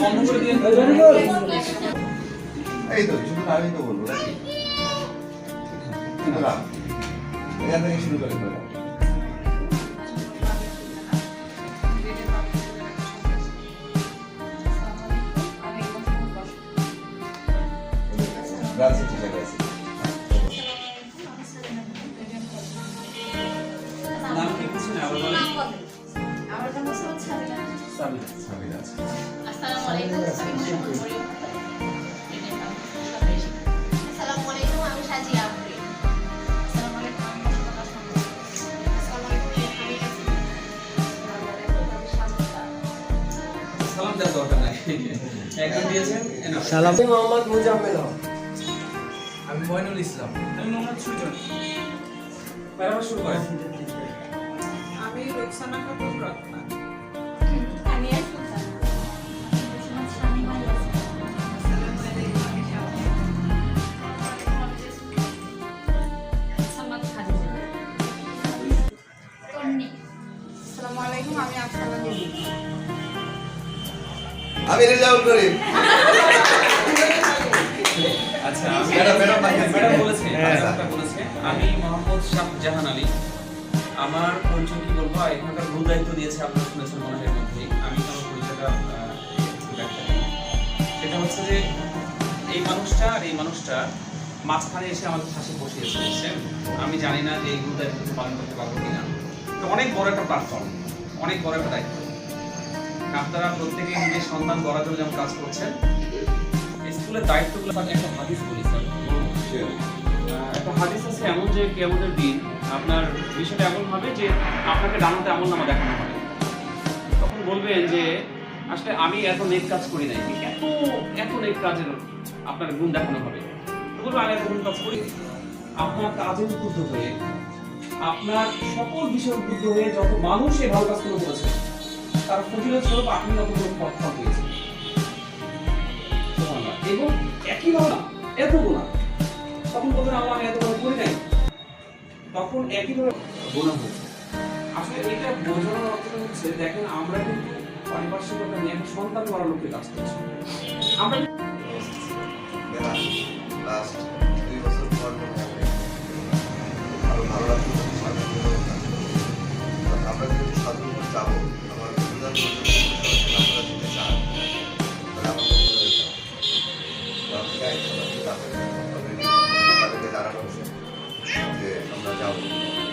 বন্ধ করে দিয়ে এই তো শুধু আমি তো বলবো নাকি না এখান থেকে শুরু করে দেবো Grazie, ti grazie. নাম কি কিছু না আবার বলেন আমার নাম হচ্ছে সাবিনা। সাবিনা আসসালামু আলাইকুম। আসসালামু আলাইকুম, আমি সাজিয়া আফরিন। আসসালামু আলাইকুম, আমি মোশাররফ হাসান। আসসালামু আলাইকুম, আমি আছি। আসসালামু আলাইকুম, আমি শান্তা। সালাম দেওয়ার দরকার নাই একজন দিয়েছেন এনাফ সালাম মোহাম্মদ মুজাম্মেল হক। আমি মইনুল ইসলাম আমি মোহাম্মদ সুজন পড়াশোনা শুরু করেন আমি রোকসানা খাতুন রত্না। আমি সুলতানা। আমার স্বামী ভাই আছে। আসসালামু আলাইকুম, আমি শাওন। সামাদ খাদিজা। তন্নি। আসসালামু আলাইকুম, আমি আফসানা দেবী। আমি রেজাউল করিম আচ্ছা ম্যাডাম, ম্যাডাম বলেছে হ্যাঁ। ম্যাডামটা বলেছে আমি মোহাম্মদ শাহজাহান আলী আমার পরিচয় কি বলবো এখানকার মূল দায়িত্ব দিয়েছে আপনারা শুনেছেন মনে হয় এর মধ্যেই আমি আমার পরিচয়টা একটু ব্যাখ্যা করি সেটা হচ্ছে যে এই মানুষটা আর এই মানুষটা মাঝখানে এসে আমাদের পাশে বসিয়েছে বুঝছেন আমি জানি না যে এই মূল দায়িত্ব পালন করতে পারবো কিনা তো অনেক বড় একটা প্ল্যাটফর্ম অনেক বড় একটা দায়িত্ব আপনারা প্রত্যেকে নিজের সন্তান গড়ার জন্য যেমন কাজ করছেন স্কুলের দায়িত্বগুলো একটা হাদিস বলি স্যার একটা হাদিস আছে এমন যে কিয়ামতের দিন আপনার বিষয়টা এমন হবে যে আপনাকে ডানাতে আমলনামা দেখানো হবে তখন বলবেন যে আসলে আমি এত নেক কাজ করি নাই এত এত নেক কাজের আপনার গুণ দেখানো হবে তো বলবো আমি এত গুণ কাজ করি আপনার কাজে উদ্বুদ্ধ হয়ে আপনার সকল বিষয়ে উদ্বুদ্ধ হয়ে যত মানুষ এই ভালো কাজগুলো করেছে তার ফজিলত স্বরূপ আপনি অত বড় পথ পেয়েছেন এবং একই ভাবনা এত গুণা তখন বলবেন আমি এত বড় করি নাই তখন একইভাবে গুণা হয়েছে আসলে এটা বোঝানোর অর্থ হচ্ছে দেখেন আমরা কিন্তু পারিপার্শ্বিকতা নিয়ে একটা সন্তান করার লোককে কাজ করছি আমরা লাস্ট 2 বছর পর আরো ভালো লাগছে আমরা যদি সাধারণ যাবো আমার প্রধান আমরা দিতে চান তাহলে আমাদের জানানো হচ্ছে যে আমরা যাবো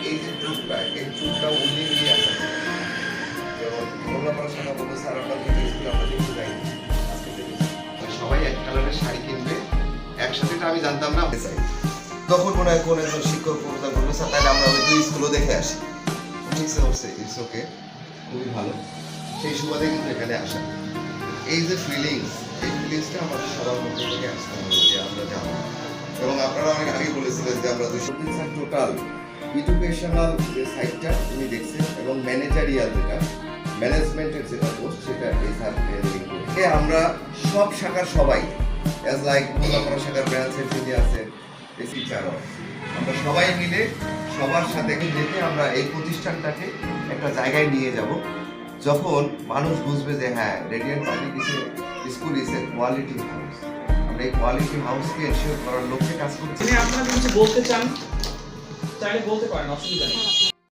এই যে ট্যুরটা এই ট্যুরটা উনি নিয়ে আসা যেমন মোল্লা পড়াশোনা বলবো স্যার আমরা কিন্তু স্কুলে আমরা দেখতে যাইনি আজকে দেখেছি সবাই এক কালারের শাড়ি কিনবে একসাথে এটা আমি জানতাম না চাই তখন মনে হয় কোন একজন শিক্ষক প্রদান করবে স্যার তাহলে আমরা ওই 2 স্কুলও দেখে আসি ঠিক আছে ইটস ওকে খুবই ভালো সেই সুবাদে কিন্তু এখানে আসা এই যে ফিলিংস এই ফিলিংসটা আমাদের সবার মধ্যে থেকে আসতে হবে যে আমরা যাবো এবং আপনারা অনেক আগে বলেছিলেন যে আমরা 200 দিন স্যার টোটাল এডুকেশনাল যে সাইটটা উনি দেখছেন এবং ম্যানেজারিয়াল যেটা ম্যানেজমেন্টের যেটা পোস্ট সেটা এই স্যার হ্যান্ডলিং করে আমরা সব শাখার সবাই অ্যাজ লাইক মোল্লাপাড়া শাখার ব্রাঞ্চ হেড যিনি আছে এসি চারও আমরা সবাই মিলে সবার সাথে দেখে আমরা এই প্রতিষ্ঠানটাকে একটা জায়গায় নিয়ে যাব যখন মানুষ বুঝবে যে হ্যাঁ radiant public school is a quality house আমরা এই কোয়ালিটি হাউসকে এনশিওর করার লক্ষ্যে কাজ করছি আপনারা কিছু বলতে চান চাইলে বলতে পারেন অসুবিধা নেই